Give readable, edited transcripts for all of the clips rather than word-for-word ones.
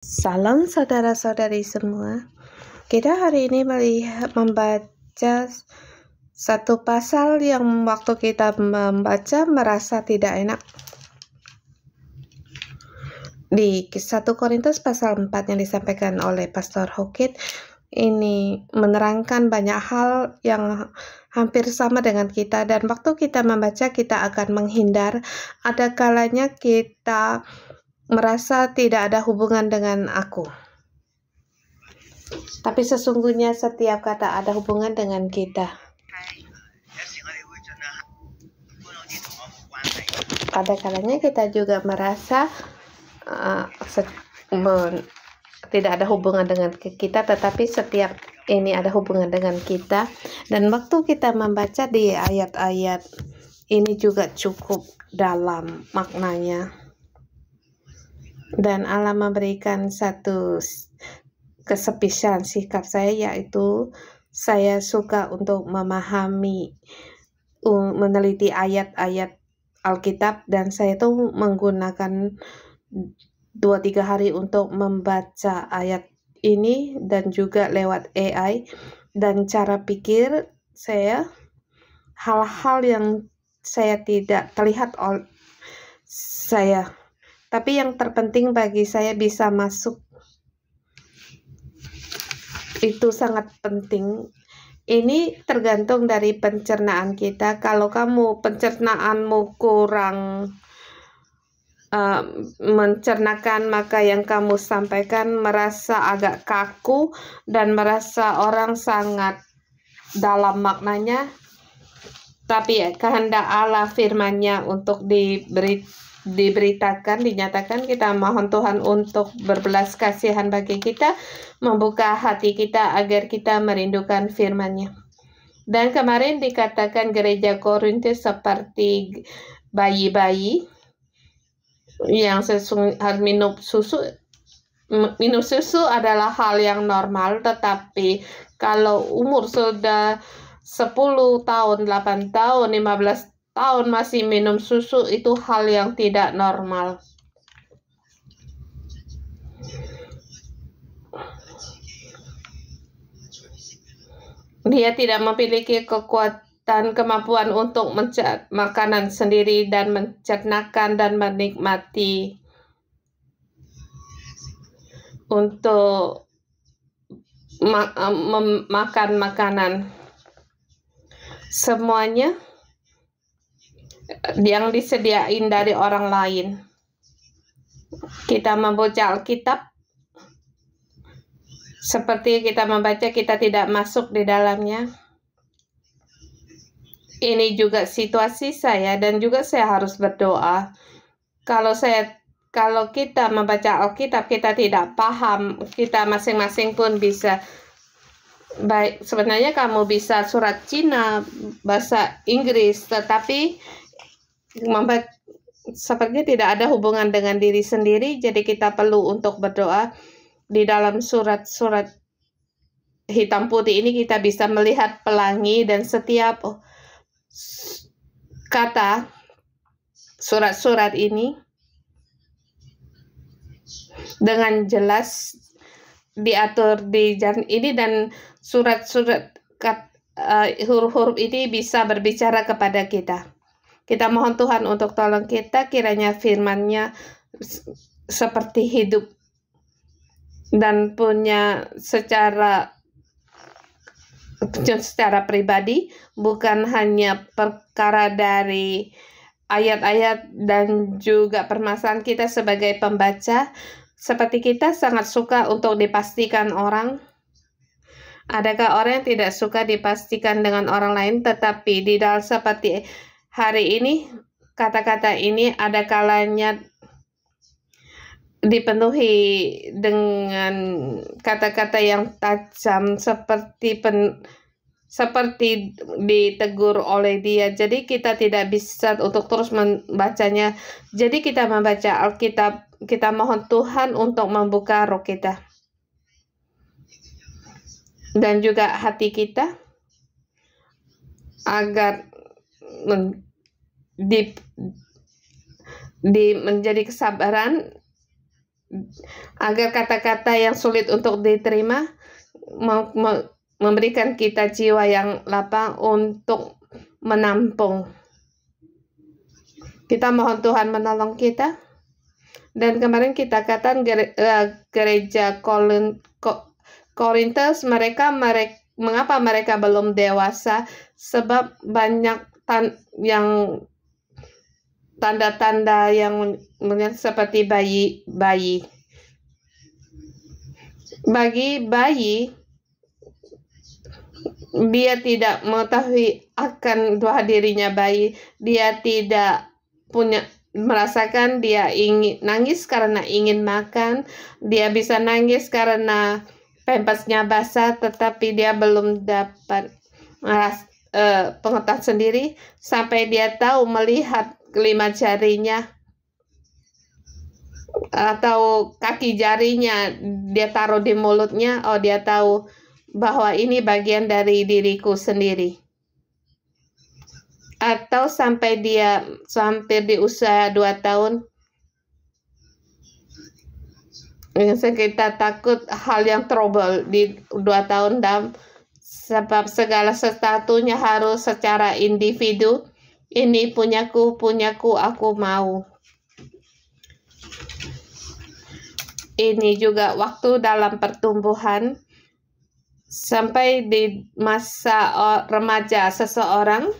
Salam saudara-saudari semua. Kita hari ini membaca satu pasal yang waktu kita membaca merasa tidak enak. Di 1 Korintus pasal 4 yang disampaikan oleh Pastor Hokit, ini menerangkan banyak hal yang hampir sama dengan kita, dan waktu kita membaca kita akan menghindar. Ada kalanya kita merasa tidak ada hubungan dengan aku, tapi sesungguhnya setiap kata ada hubungan dengan kita. Ada kalanya kita juga merasa tidak ada hubungan dengan kita, tetapi setiap ini ada hubungan dengan kita. Dan waktu kita membaca di ayat-ayat ini juga cukup dalam maknanya. Dan Allah memberikan satu kesepisian sikap saya, yaitu saya suka untuk memahami, meneliti ayat-ayat Alkitab, dan saya tuh menggunakan 2-3 hari untuk membaca ayat ini, dan juga lewat AI dan cara pikir saya, hal-hal yang saya tidak terlihat oleh saya, tapi yang terpenting bagi saya bisa masuk. Itu sangat penting. Ini tergantung dari pencernaan kita. Kalau kamu pencernaanmu kurang mencernakan, maka yang kamu sampaikan merasa agak kaku dan merasa orang sangat dalam maknanya. Tapi kehendak Allah, firman-Nya untuk diberitakan, dinyatakan. Kita mohon Tuhan untuk berbelas kasihan bagi kita, membuka hati kita agar kita merindukan firman-Nya. Dan kemarin dikatakan gereja Korintus seperti bayi-bayi yang harus minum susu. Minum susu adalah hal yang normal, tetapi kalau umur sudah 10 tahun, 8 tahun, 15 tahun masih minum susu, itu hal yang tidak normal. Dia tidak memiliki kemampuan untuk mencari makanan sendiri dan mencernakan dan menikmati untuk makan makanan. Semuanya yang disediain dari orang lain. Kita membaca Alkitab, seperti kita membaca, kita tidak masuk di dalamnya. Ini juga situasi saya, dan juga saya harus berdoa. Kalau kita membaca Alkitab, kita tidak paham, kita masing-masing pun bisa. Baik, sebenarnya kamu bisa surat Cina, bahasa Inggris, tetapi sepertinya tidak ada hubungan dengan diri sendiri. Jadi kita perlu untuk berdoa. Di dalam surat-surat hitam putih ini kita bisa melihat pelangi, dan setiap kata surat-surat ini dengan jelas diatur di jalan ini, dan surat-surat huruf-huruf ini bisa berbicara kepada kita. Kita mohon Tuhan untuk tolong kita, kiranya firman-Nya seperti hidup dan punya secara pribadi, bukan hanya perkara dari ayat-ayat dan juga permasalahan kita sebagai pembaca. Seperti kita sangat suka untuk dipastikan orang. Adakah orang yang tidak suka dipastikan dengan orang lain? Tetapi di dalam seperti hari ini, kata-kata ini ada kalanya dipenuhi dengan kata-kata yang tajam, seperti ditegur oleh dia. Jadi kita tidak bisa untuk terus membacanya. Jadi kita membaca Alkitab, kita mohon Tuhan untuk membuka roh kita dan juga hati kita, agar menjadi kesabaran agar kata-kata yang sulit untuk diterima memberikan kita jiwa yang lapang untuk menampung. Kita mohon Tuhan menolong kita. Dan kemarin kita katakan gereja Korintus, mengapa mereka belum dewasa? Sebab banyak tanda-tanda yang seperti bayi. Bagi bayi, dia tidak mengetahui akan dua dirinya bayi. Dia tidak merasakan, dia ingin nangis karena ingin makan. Dia bisa nangis karena pampasnya basah, tetapi dia belum dapat pengetahuan sendiri sampai dia tahu melihat kelima jarinya atau kaki jarinya dia taruh di mulutnya. Oh, dia tahu bahwa ini bagian dari diriku sendiri. Atau sampai dia di usia 2 tahun, kita takut hal yang trouble di 2 tahun, sebab segala sesuatunya harus secara individu. Ini punyaku, aku mau. Ini juga waktu dalam pertumbuhan sampai di masa remaja seseorang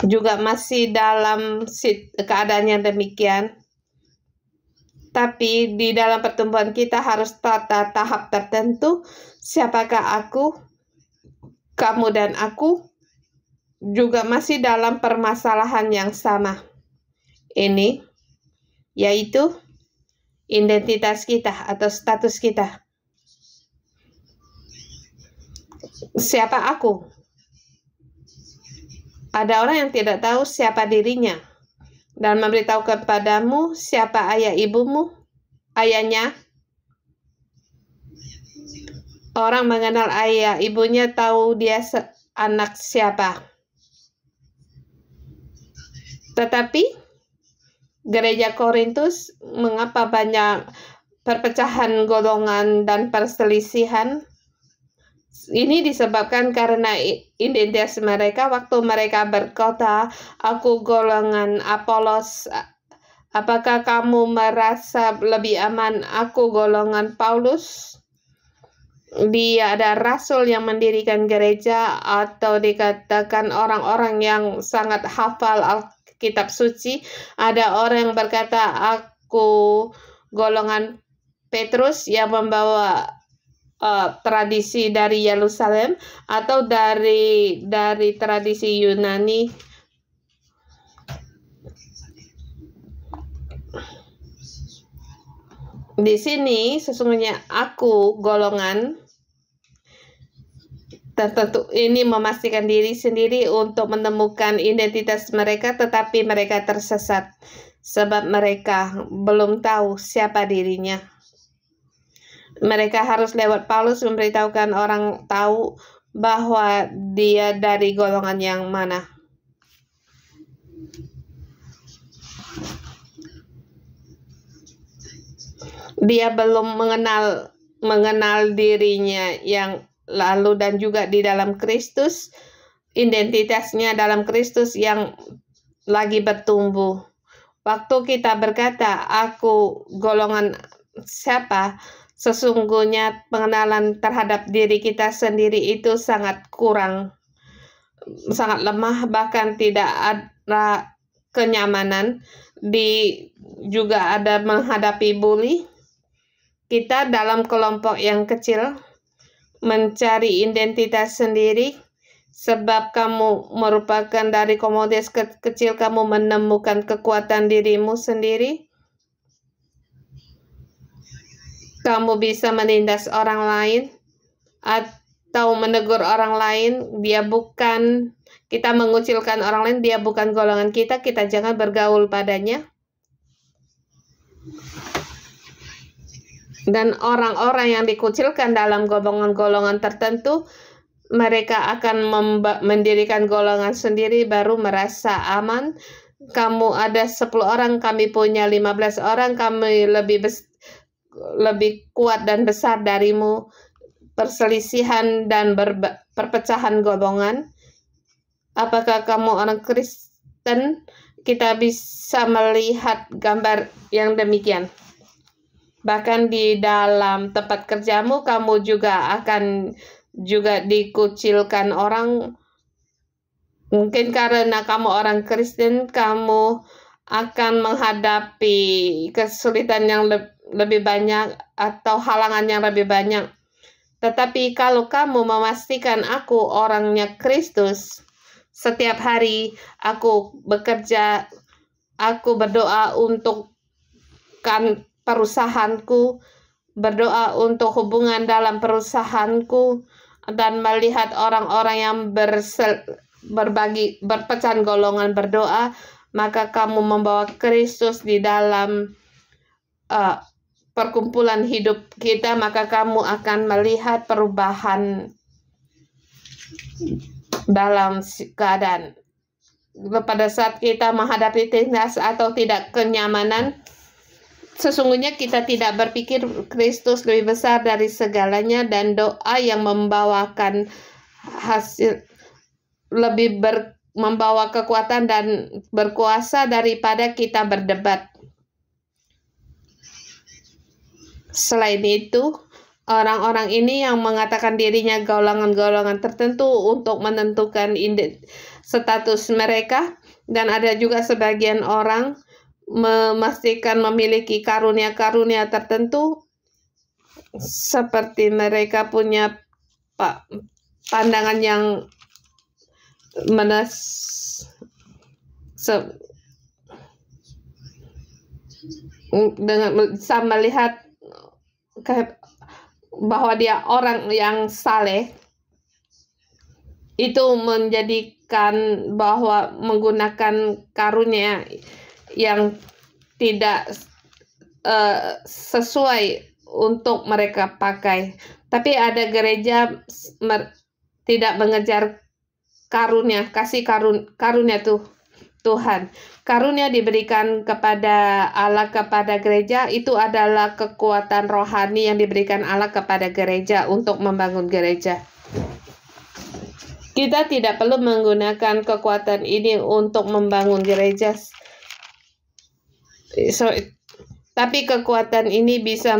juga masih dalam keadaan yang demikian. Tapi di dalam pertumbuhan kita harus tahap tertentu. Siapakah aku? Kamu dan aku juga masih dalam permasalahan yang sama. Ini yaitu identitas kita atau status kita. Siapa aku? Ada orang yang tidak tahu siapa dirinya dan memberitahu kepadamu siapa ayah ibumu, ayahnya. Orang mengenal ayah ibunya, tahu dia anak siapa. Tetapi gereja Korintus, mengapa banyak perpecahan golongan dan perselisihan? Ini disebabkan karena identitas mereka. Waktu mereka berkata, aku golongan Apolos, apakah kamu merasa lebih aman? Aku golongan Paulus. Dia ada rasul yang mendirikan gereja, atau dikatakan orang-orang yang sangat hafal Alkitab suci. Ada orang yang berkata, aku golongan Petrus yang membawa tradisi dari Yerusalem atau dari tradisi Yunani. Di sini sesungguhnya aku golongan, tentu ini memastikan diri sendiri untuk menemukan identitas mereka, tetapi mereka tersesat sebab mereka belum tahu siapa dirinya. Mereka harus lewat Paulus memberitahukan orang tahu bahwa dia dari golongan yang mana. Dia belum mengenal dirinya yang lalu dan juga di dalam Kristus, identitasnya dalam Kristus yang lagi bertumbuh. Waktu kita berkata, aku golongan siapa, sesungguhnya pengenalan terhadap diri kita sendiri itu sangat kurang, sangat lemah, bahkan tidak ada kenyamanan. Juga ada menghadapi bully. Kita dalam kelompok yang kecil mencari identitas sendiri, sebab kamu merupakan dari komunitas kecil, kamu menemukan kekuatan dirimu sendiri. Kamu bisa menindas orang lain atau menegur orang lain. Kita mengucilkan orang lain, dia bukan golongan kita jangan bergaul padanya. Dan orang-orang yang dikucilkan dalam golongan-golongan tertentu, mereka akan mendirikan golongan sendiri, baru merasa aman. kamu ada 10 orang, kami punya 15 orang, kami lebih kuat dan besar darimu. Perselisihan dan perpecahan golongan. Apakah kamu orang Kristen? Kita bisa melihat gambar yang demikian. Bahkan di dalam tempat kerjamu, kamu juga akan dikucilkan orang. Mungkin karena kamu orang Kristen, kamu akan menghadapi kesulitan yang lebih banyak atau halangan yang lebih banyak. Tetapi kalau kamu memastikan aku orangnya Kristus, setiap hari aku bekerja, aku berdoa untuk perusahaanku, berdoa untuk hubungan dalam perusahaanku, dan melihat orang-orang yang berpecahan golongan berdoa, maka kamu membawa Kristus di dalam perkumpulan hidup kita, maka kamu akan melihat perubahan dalam keadaan. Pada saat kita menghadapi tindas atau tidak kenyamanan, sesungguhnya kita tidak berpikir Kristus lebih besar dari segalanya, dan doa yang membawakan hasil membawa kekuatan dan berkuasa daripada kita berdebat. Selain itu, orang-orang ini yang mengatakan dirinya golongan-golongan tertentu untuk menentukan status mereka, dan ada juga sebagian orang memastikan memiliki karunia-karunia tertentu, seperti mereka punya pandangan yang bisa melihat bahwa dia orang yang saleh, itu menjadikan bahwa menggunakan karunia yang tidak sesuai untuk mereka pakai. Tapi ada gereja tidak mengejar karunia, kasih karunia Tuhan. Karunia diberikan kepada Allah kepada gereja, itu adalah kekuatan rohani yang diberikan Allah kepada gereja untuk membangun gereja. Kita tidak perlu menggunakan kekuatan ini untuk membangun gereja. Tapi kekuatan ini bisa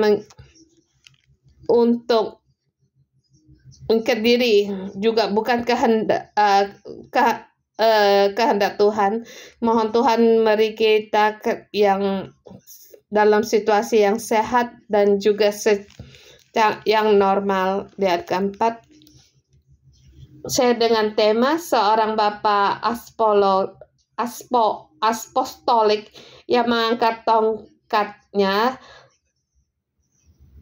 untuk diri juga, bukan kehendak Tuhan. Mohon Tuhan beri kita yang dalam situasi yang sehat dan juga yang normal. Lihat keempat, saya dengan tema seorang Bapak apostolik yang mengangkat tongkatnya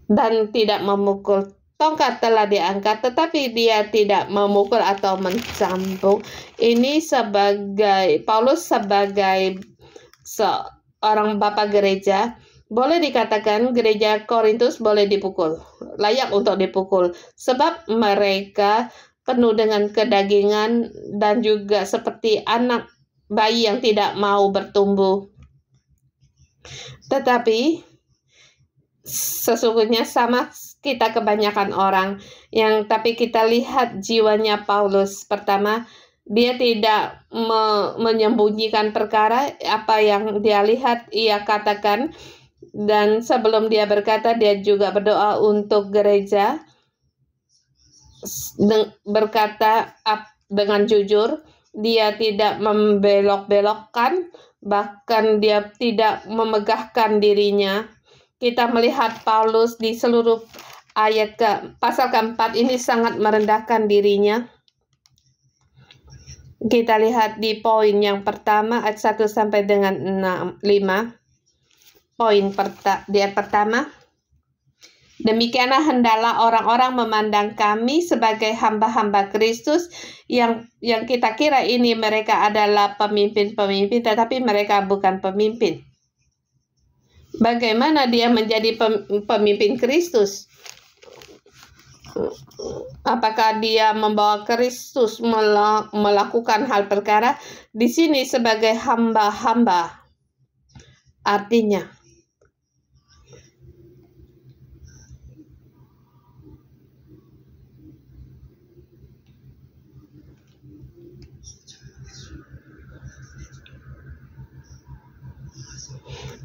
dan tidak memukul. Tongkat telah diangkat, tetapi dia tidak memukul atau mencambuk. Ini Paulus sebagai seorang bapak gereja, boleh dikatakan gereja Korintus boleh dipukul, layak untuk dipukul, sebab mereka penuh dengan kedagingan dan juga seperti anak bayi yang tidak mau bertumbuh. Tetapi sesungguhnya sama kita kebanyakan orang tapi kita lihat jiwanya Paulus. Pertama, dia tidak menyembunyikan perkara, apa yang dia lihat ia katakan, dan sebelum dia berkata dia juga berdoa untuk gereja, berkata dengan jujur. Dia tidak membelok-belokkan, bahkan dia tidak memegahkan dirinya. Kita melihat Paulus di seluruh pasal keempat ini sangat merendahkan dirinya. Kita lihat di poin yang pertama, ayat 1 sampai dengan 5. Poin pertama, demikianlah hendaklah orang-orang memandang kami sebagai hamba-hamba Kristus yang kita kira ini mereka adalah pemimpin-pemimpin, tetapi mereka bukan pemimpin. Bagaimana dia menjadi pemimpin Kristus? Apakah dia membawa Kristus melakukan hal perkara di sini sebagai hamba-hamba? Artinya,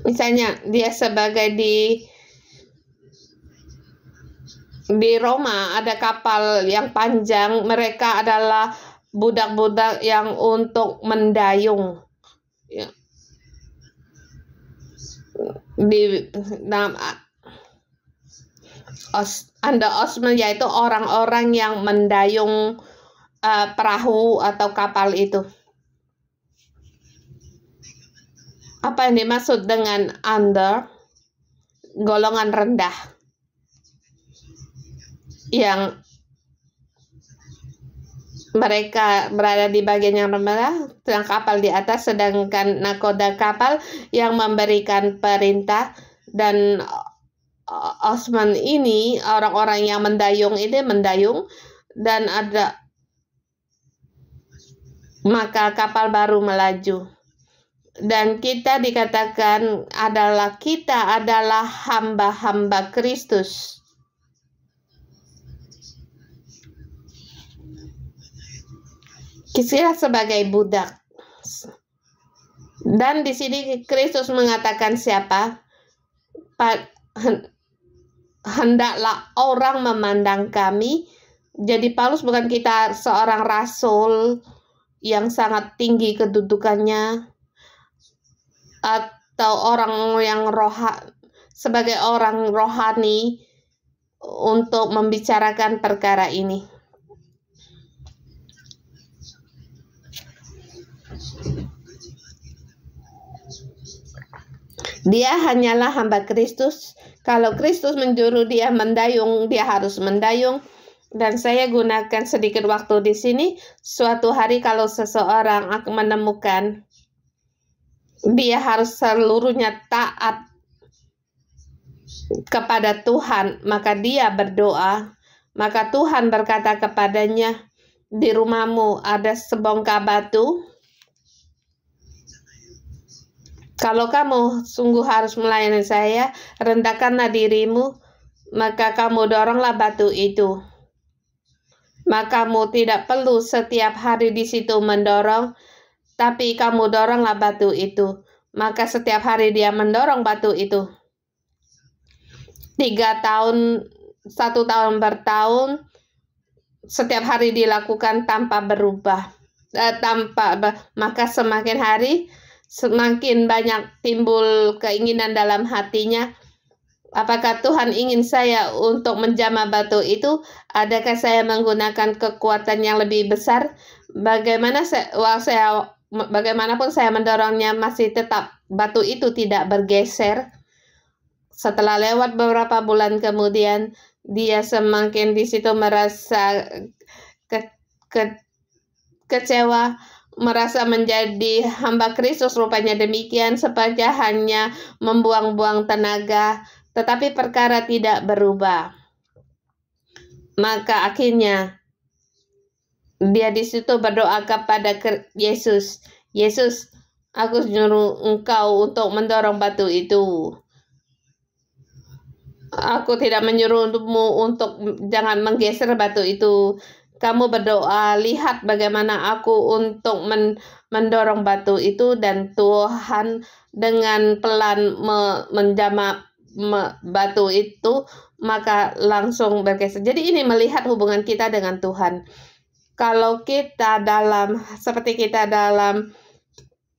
misalnya dia sebagai di Roma ada kapal yang panjang, mereka adalah budak-budak yang untuk mendayung. Ya. Di dalam Osman yaitu orang-orang yang mendayung perahu atau kapal itu. Apa yang dimaksud dengan under? Golongan rendah yang mereka berada di bagian yang rendah, sedang kapal di atas, sedangkan nakoda kapal yang memberikan perintah. Dan Osman ini, orang-orang yang mendayung ini mendayung, dan ada maka kapal baru melaju. Dan kita dikatakan kita adalah hamba-hamba Kristus. Kita sebagai budak. Dan di sini Kristus mengatakan siapa? Hendaklah orang memandang kami. Jadi Paulus bukan kita seorang rasul yang sangat tinggi kedudukannya, atau orang yang sebagai orang rohani untuk membicarakan perkara ini. Dia hanyalah hamba Kristus. Kalau Kristus menjuru dia mendayung, dia harus mendayung. Dan saya gunakan sedikit waktu di sini. Suatu hari kalau seseorang akan menemukan dia harus seluruhnya taat kepada Tuhan, maka dia berdoa. Maka Tuhan berkata kepadanya, di rumahmu ada sebongkah batu. Kalau kamu sungguh harus melayani saya, rendahkanlah dirimu, maka kamu doronglah batu itu. Maka kamu tidak perlu setiap hari di situ mendorong, tapi kamu doronglah batu itu. Maka setiap hari dia mendorong batu itu. 3 tahun, 1 tahun bertahun, setiap hari dilakukan tanpa berubah. Maka semakin hari, semakin banyak timbul keinginan dalam hatinya. Apakah Tuhan ingin saya untuk menjamah batu itu? Adakah saya menggunakan kekuatan yang lebih besar? Bagaimanapun saya mendorongnya, masih tetap batu itu tidak bergeser. Setelah lewat beberapa bulan kemudian, dia semakin di situ merasa kecewa, merasa menjadi hamba Kristus rupanya demikian, sepanjang hanya membuang-buang tenaga, tetapi perkara tidak berubah. Maka akhirnya dia di situ berdoa kepada Yesus, Yesus, aku nyuruh engkau untuk mendorong batu itu. Aku tidak menyuruhmu untuk jangan menggeser batu itu. Kamu berdoa, lihat bagaimana aku untuk mendorong batu itu, dan Tuhan dengan pelan menjamah batu itu, maka langsung bergeser. Jadi ini melihat hubungan kita dengan Tuhan. Kalau kita seperti kita dalam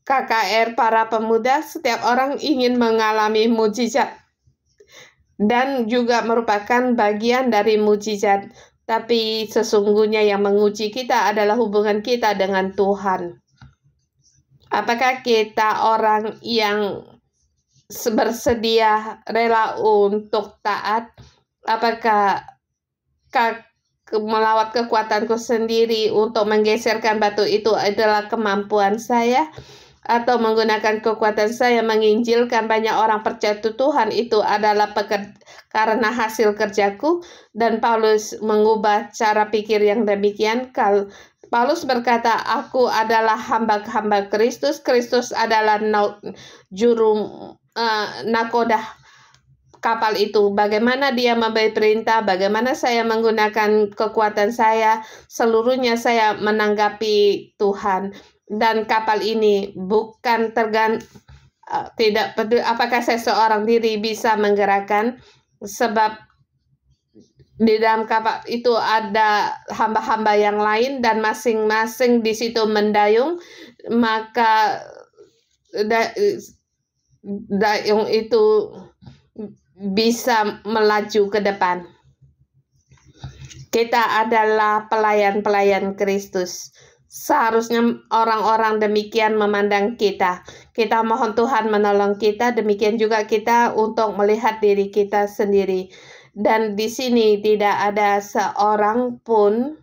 KKR para pemuda, setiap orang ingin mengalami mujizat dan juga merupakan bagian dari mujizat. Tapi sesungguhnya yang menguji kita adalah hubungan kita dengan Tuhan. Apakah kita orang yang bersedia rela untuk taat? Apakah melawat kekuatanku sendiri untuk menggeserkan batu itu adalah kemampuan saya? Atau menggunakan kekuatan saya menginjilkan banyak orang percaya Tuhan itu adalah karena hasil kerjaku, dan Paulus mengubah cara pikir yang demikian. Paulus berkata, aku adalah hamba Kristus, Kristus adalah juru nakoda kapal itu. Bagaimana dia memberi perintah, bagaimana saya menggunakan kekuatan saya, seluruhnya saya menanggapi Tuhan. Dan kapal ini bukan tidak peduli apakah saya seorang diri bisa menggerakkan, sebab di dalam kapal itu ada hamba-hamba yang lain dan masing-masing di situ mendayung, maka dayung itu bisa melaju ke depan. Kita adalah pelayan-pelayan Kristus. Seharusnya orang-orang demikian memandang kita. Kita mohon Tuhan menolong kita, demikian juga kita untuk melihat diri kita sendiri. Dan di sini tidak ada seorang pun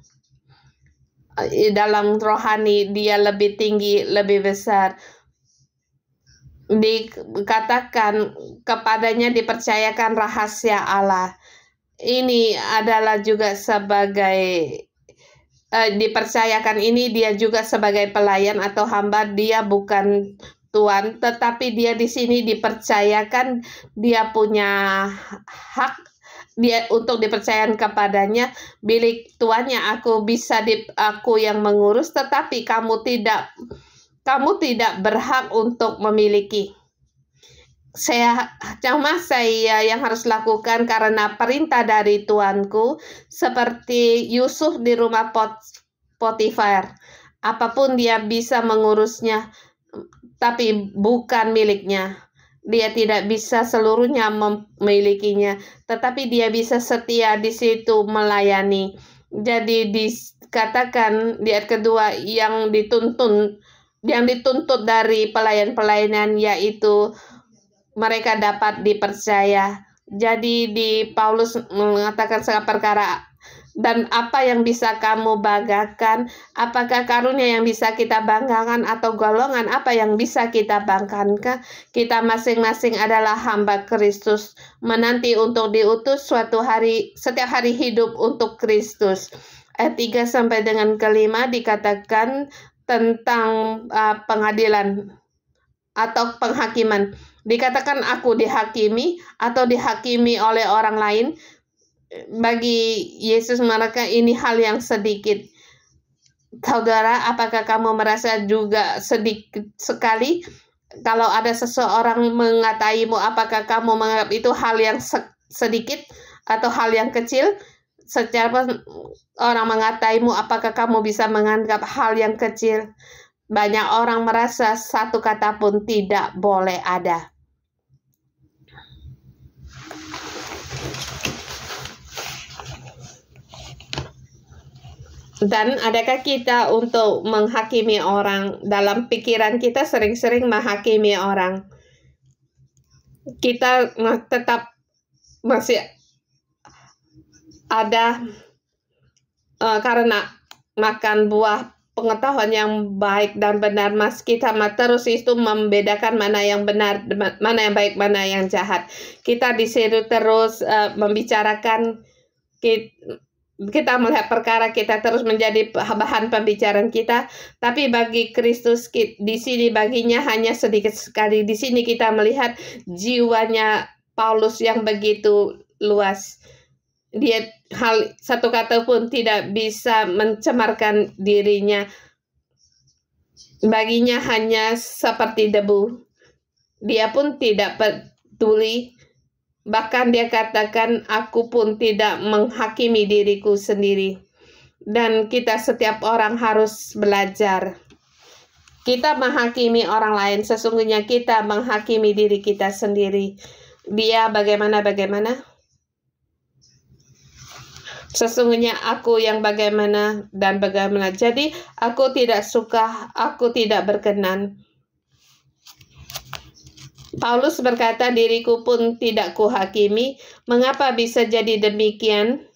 dalam rohani dia lebih tinggi, lebih besar. Dikatakan kepadanya dipercayakan rahasia Allah. Ini adalah juga sebagai dipercayakan ini dia juga sebagai pelayan atau hamba. Dia bukan tuan, tetapi dia di sini dipercayakan, dia punya hak dia untuk dipercayakan kepadanya. Milik tuannya, aku yang mengurus, tetapi kamu tidak berhak untuk memiliki. Saya yang harus lakukan karena perintah dari tuanku, seperti Yusuf di rumah Potifar. Apapun dia bisa mengurusnya, tapi bukan miliknya. Dia tidak bisa seluruhnya memilikinya, tetapi dia bisa setia di situ melayani. Jadi dikatakan di ayat kedua, yang dituntut dari pelayan-pelayanan yaitu mereka dapat dipercaya. Jadi di Paulus mengatakan segala perkara. Dan apa yang bisa kamu banggakan? Apakah karunia yang bisa kita banggakan atau golongan apa yang bisa kita banggakan? Kita masing-masing adalah hamba Kristus, menanti untuk diutus suatu hari, setiap hari hidup untuk Kristus. Ayat 3 sampai dengan 5 dikatakan tentang pengadilan atau penghakiman. Dikatakan aku dihakimi atau dihakimi oleh orang lain. Bagi Yesus mereka ini hal yang sedikit. Saudara, apakah kamu merasa juga sedikit sekali kalau ada seseorang mengataimu? Apakah kamu menganggap itu hal yang sedikit atau hal yang kecil? Secara orang mengataimu, apakah kamu bisa menganggap hal yang kecil? Banyak orang merasa satu kata pun tidak boleh ada. Dan adakah kita untuk menghakimi orang? Dalam pikiran kita sering-sering menghakimi orang. Kita tetap masih ada karena makan buah pengetahuan yang baik dan benar, mas kita terus itu membedakan mana yang benar, mana yang baik, mana yang jahat. Kita disuruh terus membicarakan, kita melihat perkara, kita terus menjadi bahan pembicaraan kita. Tapi bagi Kristus di sini baginya hanya sedikit sekali. Di sini kita melihat jiwanya Paulus yang begitu luas. Dia satu kata pun tidak bisa mencemarkan dirinya. Baginya hanya seperti debu. Dia pun tidak peduli. Bahkan dia katakan, aku pun tidak menghakimi diriku sendiri. Dan kita setiap orang harus belajar. Kita menghakimi orang lain, sesungguhnya kita menghakimi diri kita sendiri. Dia bagaimana? Sesungguhnya aku yang bagaimana dan bagaimana. Jadi aku tidak suka, aku tidak berkenan. Paulus berkata, diriku pun tidak kuhakimi. Mengapa bisa jadi demikian?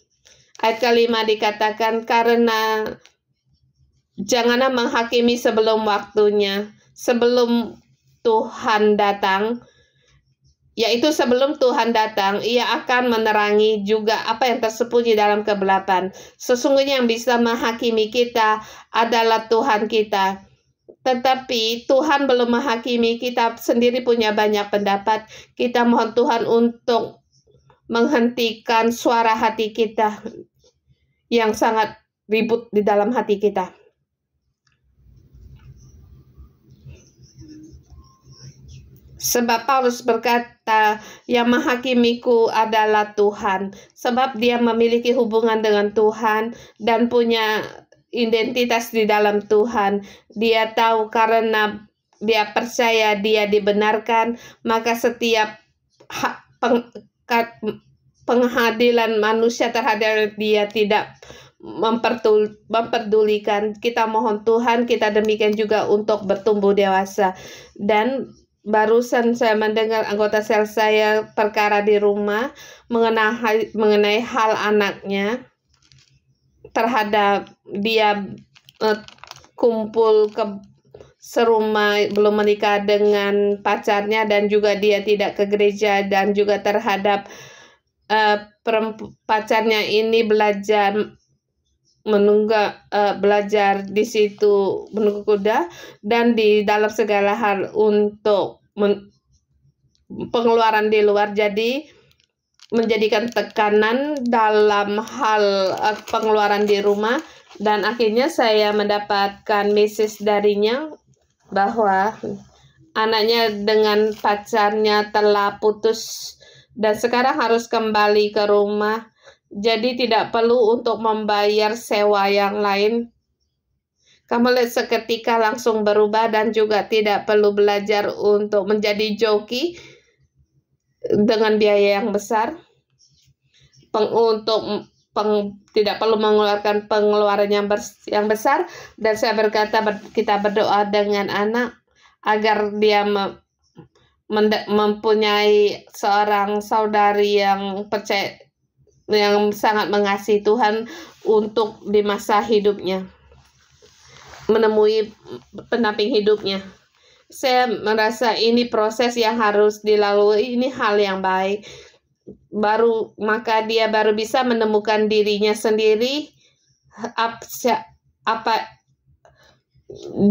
Ayat kelima dikatakan, karena janganlah menghakimi sebelum waktunya, sebelum Tuhan datang. yaitu sebelum Tuhan datang, Ia akan menerangi juga apa yang tersembunyi dalam kegelapan. Sesungguhnya yang bisa menghakimi kita adalah Tuhan kita. Tetapi Tuhan belum menghakimi, kita sendiri punya banyak pendapat. Kita mohon Tuhan untuk menghentikan suara hati kita yang sangat ribut di dalam hati kita. Sebab Paulus berkata, yang menghakimiku adalah Tuhan. Sebab dia memiliki hubungan dengan Tuhan dan punya identitas di dalam Tuhan. Dia tahu karena dia percaya dia dibenarkan, maka setiap penghadilan manusia terhadap dia tidak memperdulikan. Kita mohon Tuhan, kita demikian juga untuk bertumbuh dewasa. Dan barusan saya mendengar anggota sel saya perkara di rumah mengenai hal anaknya terhadap dia kumpul ke serumah belum menikah dengan pacarnya, dan juga dia tidak ke gereja, dan juga terhadap pacarnya ini belajar belajar di situ menunggu kuda, dan di dalam segala hal untuk pengeluaran di luar, jadi menjadikan tekanan dalam hal pengeluaran di rumah. Dan akhirnya saya mendapatkan message darinya bahwa anaknya dengan pacarnya telah putus dan sekarang harus kembali ke rumah. Jadi tidak perlu untuk membayar sewa yang lain. Kamu lihat seketika langsung berubah, dan juga tidak perlu belajar untuk menjadi joki dengan biaya yang besar. Tidak perlu mengeluarkan pengeluaran yang besar. Dan saya berkata kita berdoa dengan anak agar dia mempunyai seorang saudari yang percaya, yang sangat mengasihi Tuhan untuk di masa hidupnya, menemui pendamping hidupnya. Saya merasa ini proses yang harus dilalui, ini hal yang baik. Maka dia baru bisa menemukan dirinya sendiri.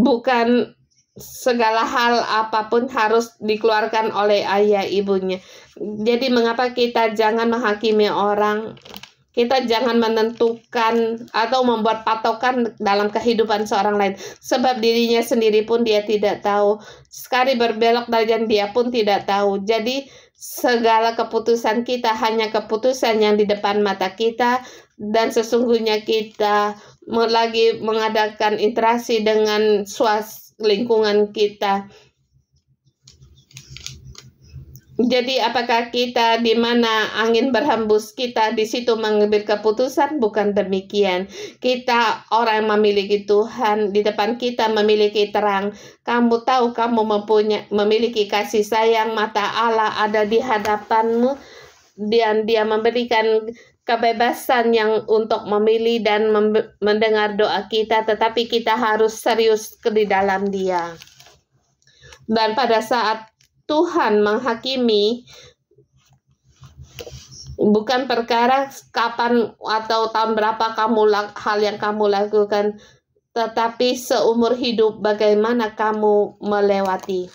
Bukan segala hal apapun harus dikeluarkan oleh ayah ibunya. Jadi mengapa kita jangan menghakimi orang? Kita jangan menentukan atau membuat patokan dalam kehidupan seorang lain. Sebab dirinya sendiri pun dia tidak tahu. Sekali berbelok dan dia pun tidak tahu. Jadi segala keputusan kita hanya keputusan yang di depan mata kita. Dan sesungguhnya kita lagi mengadakan interaksi dengan lingkungan kita. Jadi apakah kita di mana angin berhembus, kita di situ mengambil keputusan? Bukan demikian. Kita orang yang memiliki Tuhan, di depan kita memiliki terang. Kamu tahu kamu memiliki kasih sayang, mata Allah ada di hadapanmu, dan dia memberikan kebebasan yang untuk memilih dan mendengar doa kita, tetapi kita harus serius di dalam dia. Dan pada saat Tuhan menghakimi, bukan perkara kapan atau tahun berapa hal yang kamu lakukan, tetapi seumur hidup bagaimana kamu melewati.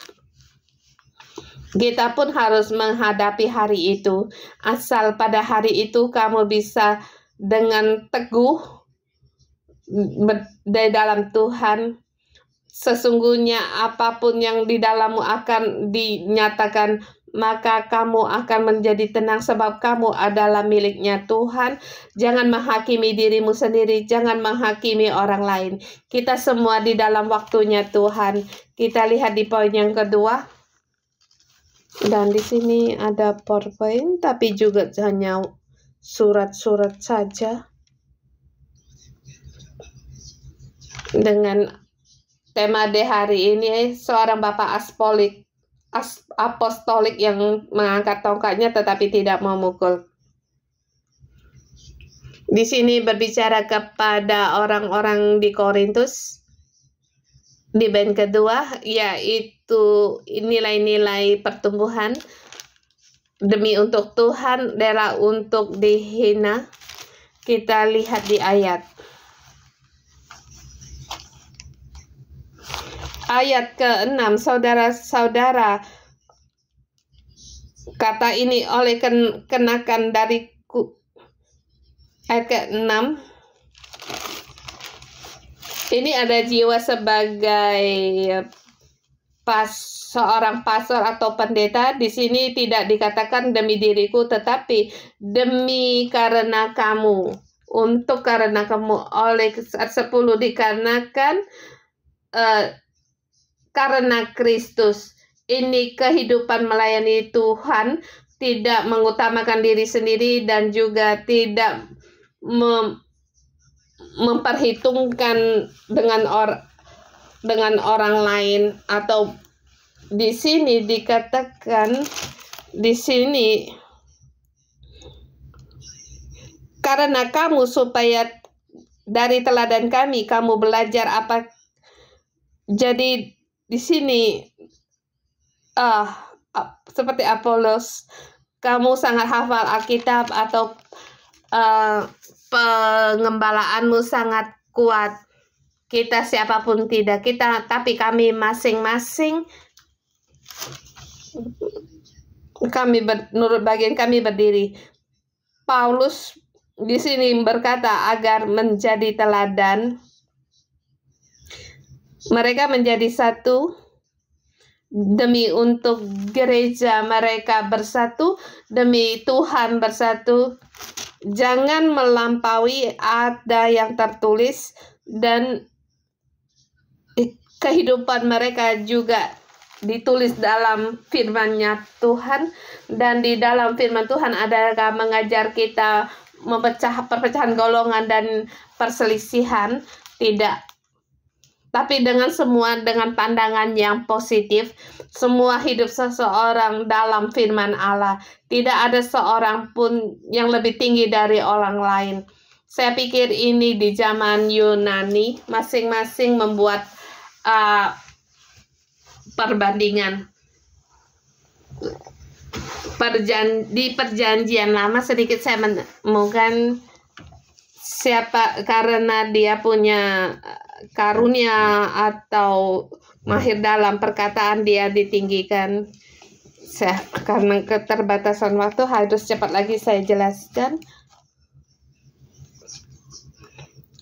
Kita pun harus menghadapi hari itu. Asal pada hari itu kamu bisa dengan teguh di dalam Tuhan. Sesungguhnya apapun yang di dalammu akan dinyatakan, maka kamu akan menjadi tenang sebab kamu adalah miliknya Tuhan. Jangan menghakimi dirimu sendiri, jangan menghakimi orang lain. Kita semua di dalam waktunya Tuhan. Kita lihat di poin yang kedua. Dan di sini ada PowerPoint, tapi juga hanya surat-surat saja. Dengan tema di hari ini, seorang bapak apostolik yang mengangkat tongkatnya tetapi tidak memukul. Di sini berbicara kepada orang-orang di Korintus. Di bait kedua, yaitu nilai-nilai pertumbuhan. demi untuk Tuhan, rela untuk dihina. Kita lihat di ayat ke-6, saudara-saudara, kata ini oleh kenakan dariku. Ayat ke-6, ini ada jiwa sebagai seorang pastor atau pendeta. Di sini tidak dikatakan demi diriku, tetapi demi karena kamu, untuk karena kamu. Oleh 10 dikarenakan karena Kristus. Ini kehidupan melayani Tuhan, tidak mengutamakan diri sendiri dan juga tidak memperhitungkan dengan orang lain. Atau di sini dikatakan di sini karena kamu, supaya dari teladan kami kamu belajar apa. Jadi di sini seperti Apolos, kamu sangat hafal Alkitab, atau pengembalaanmu sangat kuat. Kita siapapun tidak, tapi kami masing-masing, menurut bagian kami berdiri. Paulus di sini berkata agar menjadi teladan. Mereka menjadi satu demi untuk gereja mereka bersatu, demi Tuhan bersatu. Jangan melampaui ada yang tertulis, dan kehidupan mereka juga ditulis dalam firman-Nya Tuhan. Dan di dalam firman Tuhan adakah mengajar kita perpecahan golongan dan perselisihan? Tidak. Tapi dengan pandangan yang positif, semua hidup seseorang dalam firman Allah. Tidak ada seorang pun yang lebih tinggi dari orang lain. Saya pikir ini di zaman Yunani, masing-masing membuat perbandingan. Di perjanjian lama sedikit saya menemukan karena dia punya karunia atau mahir dalam perkataan, dia ditinggikan. Karena keterbatasan waktu harus cepat lagi saya jelaskan,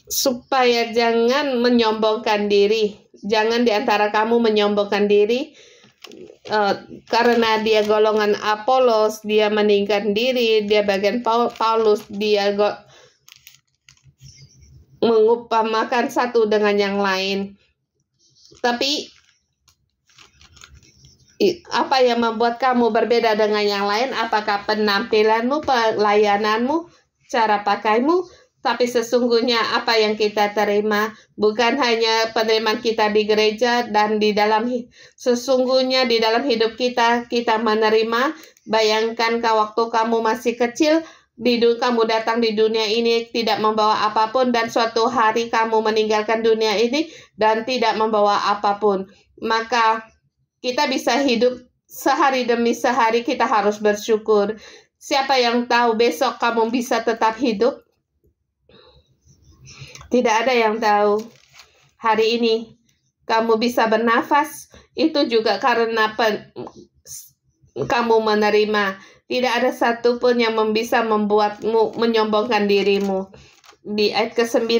supaya jangan menyombongkan diri. Jangan diantara kamu menyombongkan diri. Karena dia golongan Apolos, dia meninggikan diri. Dia bagian Paulus, dia mengupamakan satu dengan yang lain. Tapi apa yang membuat kamu berbeda dengan yang lain? Apakah penampilanmu, pelayananmu, cara pakaimu? Tapi sesungguhnya apa yang kita terima bukan hanya penerimaan kita di gereja dan di dalam, sesungguhnya di dalam hidup kita menerima. Bayangkan waktu kamu masih kecil, kamu datang di dunia ini tidak membawa apapun, dan suatu hari kamu meninggalkan dunia ini dan tidak membawa apapun. Maka kita bisa hidup sehari demi sehari, kita harus bersyukur. Siapa yang tahu besok kamu bisa tetap hidup? Tidak ada yang tahu. Hari ini kamu bisa bernafas, itu juga karena kamu menerima. Tidak ada satupun yang bisa membuatmu menyombongkan dirimu. Di ayat ke-9,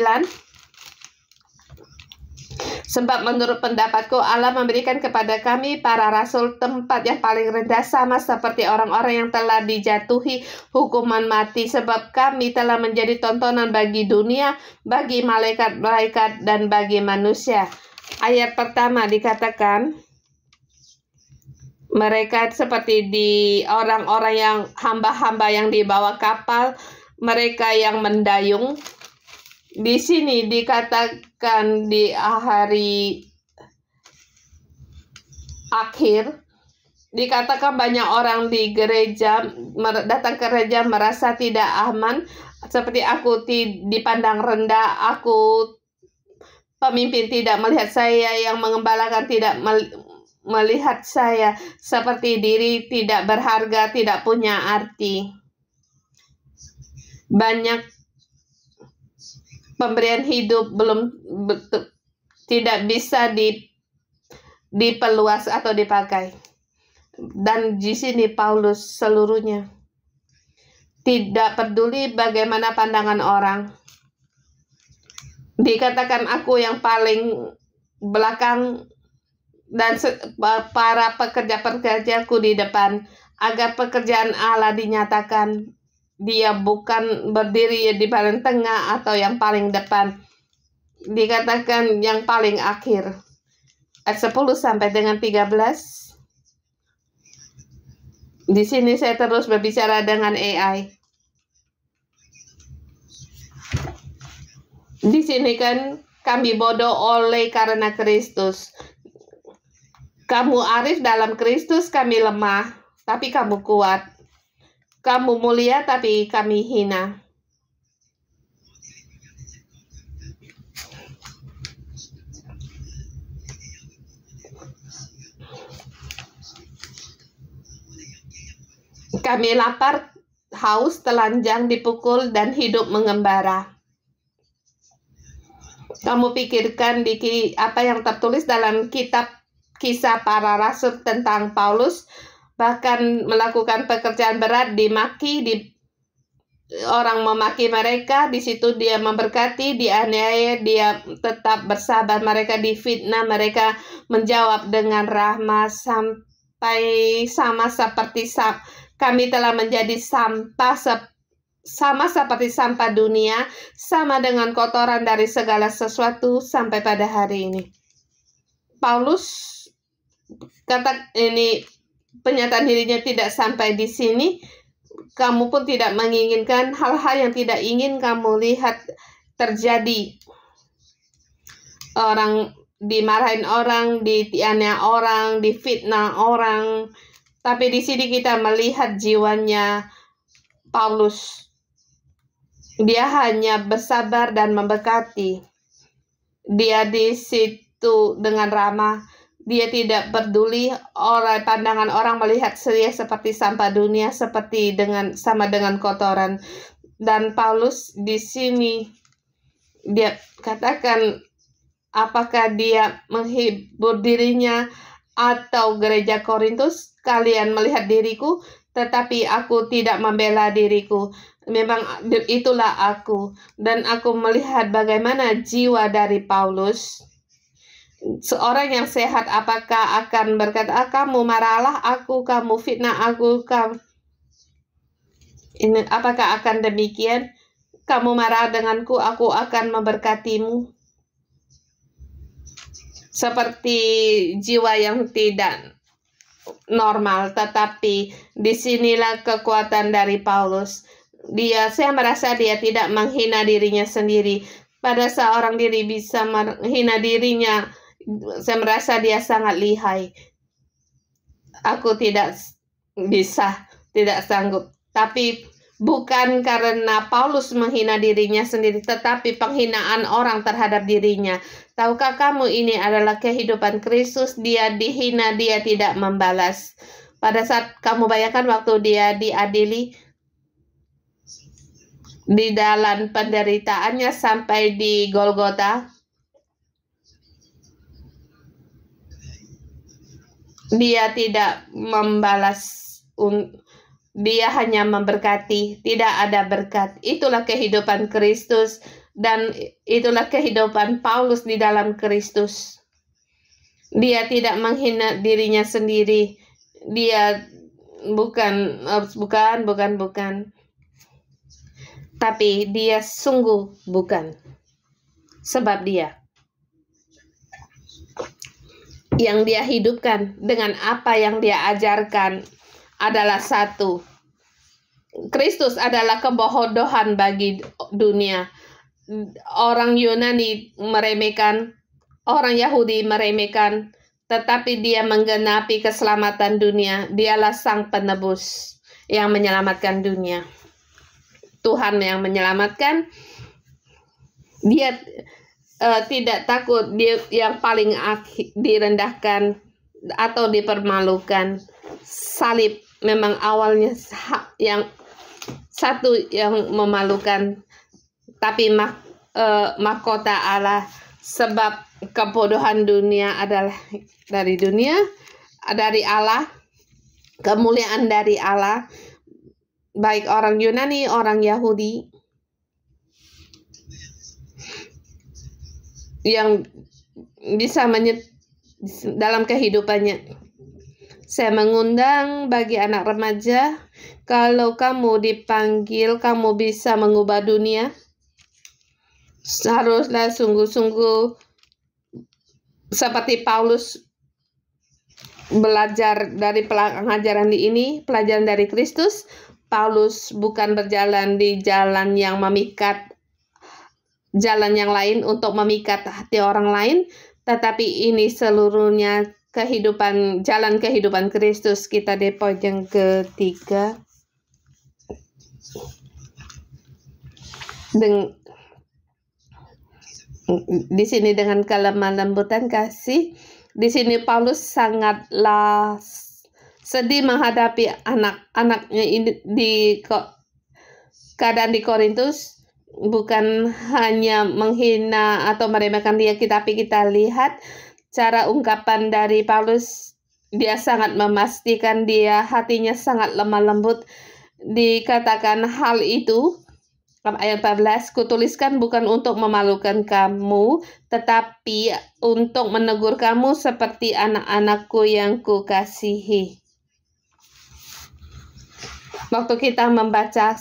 sebab menurut pendapatku Allah memberikan kepada kami para rasul tempat yang paling rendah, sama seperti orang-orang yang telah dijatuhi hukuman mati. Sebab kami telah menjadi tontonan bagi dunia, bagi malaikat-malaikat, dan bagi manusia. Ayat pertama dikatakan, mereka seperti di orang-orang yang hamba-hamba yang dibawa kapal, mereka yang mendayung. Di sini dikatakan di hari akhir, dikatakan banyak orang di gereja, datang ke gereja merasa tidak aman, seperti aku dipandang rendah, aku pemimpin tidak melihat saya, yang mengembalakan tidak melihat saya seperti diri tidak berharga, tidak punya arti. Banyak pemberian hidup tidak bisa diperluas atau dipakai. Dan di sini Paulus seluruhnya tidak peduli bagaimana pandangan orang. Dikatakan aku yang paling belakang dan para pekerja-pekerjaku di depan, agar pekerjaan Allah dinyatakan. Dia bukan berdiri di paling tengah atau yang paling depan. Dikatakan yang paling akhir. Ayat 10 sampai dengan 13. Di sini saya terus berbicara dengan AI. Di sini kan kami bodoh oleh karena Kristus. Kamu arif dalam Kristus, kami lemah, tapi kamu kuat. Kamu mulia, tapi kami hina. Kami lapar, haus, telanjang, dipukul, dan hidup mengembara. Kamu pikirkan apa yang tertulis dalam kitab Kisah Para Rasul tentang Paulus, bahkan melakukan pekerjaan berat, dimaki, orang memaki mereka, di situ dia memberkati, dianiaya, dia tetap bersabar, mereka difitnah, mereka menjawab dengan rahmat, sampai sama seperti kami telah menjadi sampah, sama seperti sampah dunia, sama dengan kotoran dari segala sesuatu sampai pada hari ini. Paulus kata ini, penyataan dirinya tidak sampai di sini. Kamu pun tidak menginginkan hal-hal yang tidak ingin kamu lihat terjadi. Orang dimarahin orang, ditiania orang, difitnah orang. Tapi di sini kita melihat jiwanya Paulus. Dia hanya bersabar dan memberkati. Dia di situ dengan ramah. Dia tidak peduli pandangan orang melihat dia seperti sampah dunia, sama dengan kotoran. Dan Paulus di sini dia katakan, apakah dia menghibur dirinya atau gereja Korintus? Kalian melihat diriku, tetapi aku tidak membela diriku. Memang itulah aku. Dan aku melihat bagaimana jiwa dari Paulus. Seorang yang sehat apakah akan berkata, kamu marahlah aku, kamu fitnah aku, apakah akan demikian? Kamu marah denganku, aku akan memberkatimu. Seperti jiwa yang tidak normal, tetapi disinilah kekuatan dari Paulus. Saya merasa dia tidak menghina dirinya sendiri. Pada seorang diri bisa menghina dirinya, saya merasa dia sangat lihai. Aku tidak bisa, tidak sanggup. Tapi bukan karena Paulus menghina dirinya sendiri, tetapi penghinaan orang terhadap dirinya. Tahukah kamu ini adalah kehidupan Kristus? Dia dihina, dia tidak membalas. Pada saat kamu bayangkan waktu dia diadili, di dalam penderitaannya sampai di Golgota, dia tidak membalas, dia hanya memberkati, tidak ada berkat. Itulah kehidupan Kristus, dan itulah kehidupan Paulus di dalam Kristus. Dia tidak menghina dirinya sendiri. Dia bukan. Tapi dia sungguh bukan. Sebab yang dia hidupkan dengan apa yang dia ajarkan adalah satu. Kristus adalah kebodohan bagi dunia. Orang Yunani meremehkan, orang Yahudi meremehkan, tetapi dia menggenapi keselamatan dunia. Dialah sang penebus yang menyelamatkan dunia. Tuhan yang menyelamatkan. Dia tidak takut, dia yang paling direndahkan, atau dipermalukan. Salib memang awalnya yang satu yang memalukan, tapi mahkota Allah, sebab kebodohan dunia adalah dari dunia, dari Allah, kemuliaan dari Allah, baik orang Yunani, orang Yahudi, yang bisa dalam kehidupannya. Saya mengundang bagi anak remaja, kalau kamu dipanggil, kamu bisa mengubah dunia. Haruslah sungguh-sungguh seperti Paulus belajar dari pengajaran ini, pelajaran dari Kristus. Paulus bukan berjalan di jalan yang memikat, jalan yang lain untuk memikat hati orang lain, tetapi ini seluruhnya jalan kehidupan Kristus. Kita di poin yang ketiga. Di sini dengan kelemah lembutan kasih. Di sini Paulus sangatlah sedih menghadapi anak-anaknya ini di keadaan di Korintus. Bukan hanya menghina atau meremehkan dia, tapi kita lihat cara ungkapan dari Paulus. Dia sangat memastikan hatinya sangat lemah lembut. Dikatakan hal itu, ayat 14, kutuliskan bukan untuk memalukan kamu, tetapi untuk menegur kamu seperti anak-anakku yang kukasihi. Waktu kita membaca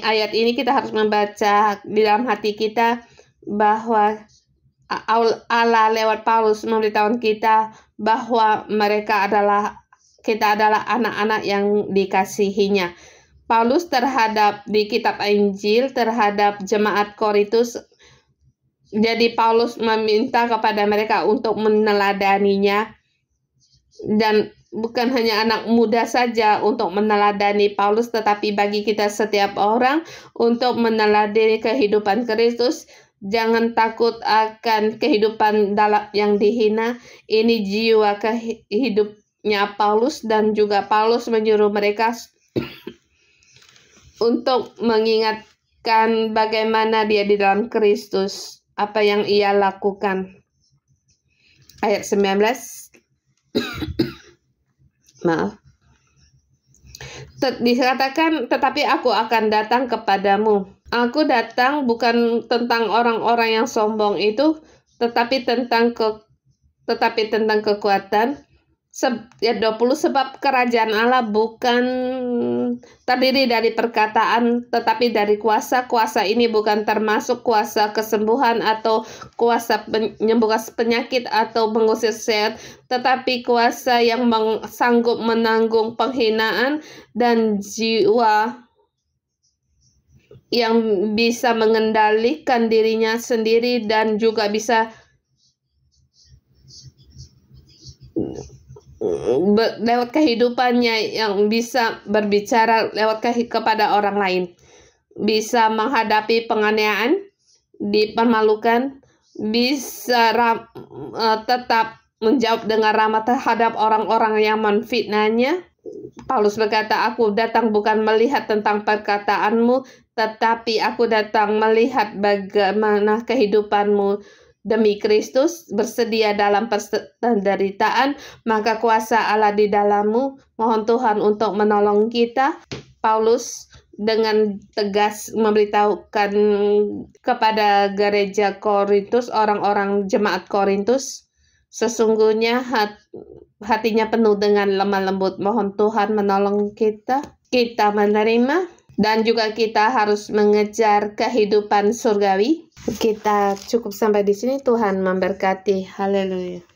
ayat ini, kita harus membaca di dalam hati kita bahwa Allah lewat Paulus memberitahukan kita bahwa kita adalah anak-anak yang dikasihinya. Paulus di kitab Injil terhadap jemaat Korintus, jadi Paulus meminta kepada mereka untuk meneladaninya, dan bukan hanya anak muda saja untuk meneladani Paulus, tetapi bagi kita setiap orang untuk meneladani kehidupan Kristus. Jangan takut akan kehidupan yang dihina. Ini jiwa hidupnya Paulus, dan juga Paulus menyuruh mereka untuk mengingatkan bagaimana dia di dalam Kristus, apa yang ia lakukan. Ayat 19. Maaf. Dikatakan, tetapi aku akan datang kepadamu. Aku datang bukan tentang orang-orang yang sombong itu, tetapi tentang kekuatan. Ayat 20, sebab kerajaan Allah bukan terdiri dari perkataan, tetapi dari kuasa. Kuasa ini bukan termasuk kuasa kesembuhan atau kuasa menyembuhkan penyakit atau mengusir sehat, tetapi kuasa yang sanggup menanggung penghinaan, dan jiwa yang bisa mengendalikan dirinya sendiri, dan juga bisa lewat kehidupannya yang bisa berbicara kepada orang lain, bisa menghadapi penganiayaan, dipermalukan, bisa tetap menjawab dengan ramah terhadap orang-orang yang menfitnahnya. Paulus berkata, aku datang bukan melihat tentang perkataanmu, tetapi aku datang melihat bagaimana kehidupanmu demi Kristus, bersedia dalam penderitaan, maka kuasa Allah di dalammu. Mohon Tuhan untuk menolong kita. Paulus dengan tegas memberitahukan kepada gereja Korintus, orang-orang jemaat Korintus, sesungguhnya hatinya penuh dengan lemah lembut. Mohon Tuhan menolong kita. Kita menerima, dan juga kita harus mengejar kehidupan surgawi. Kita cukup sampai di sini. Tuhan memberkati. Haleluya.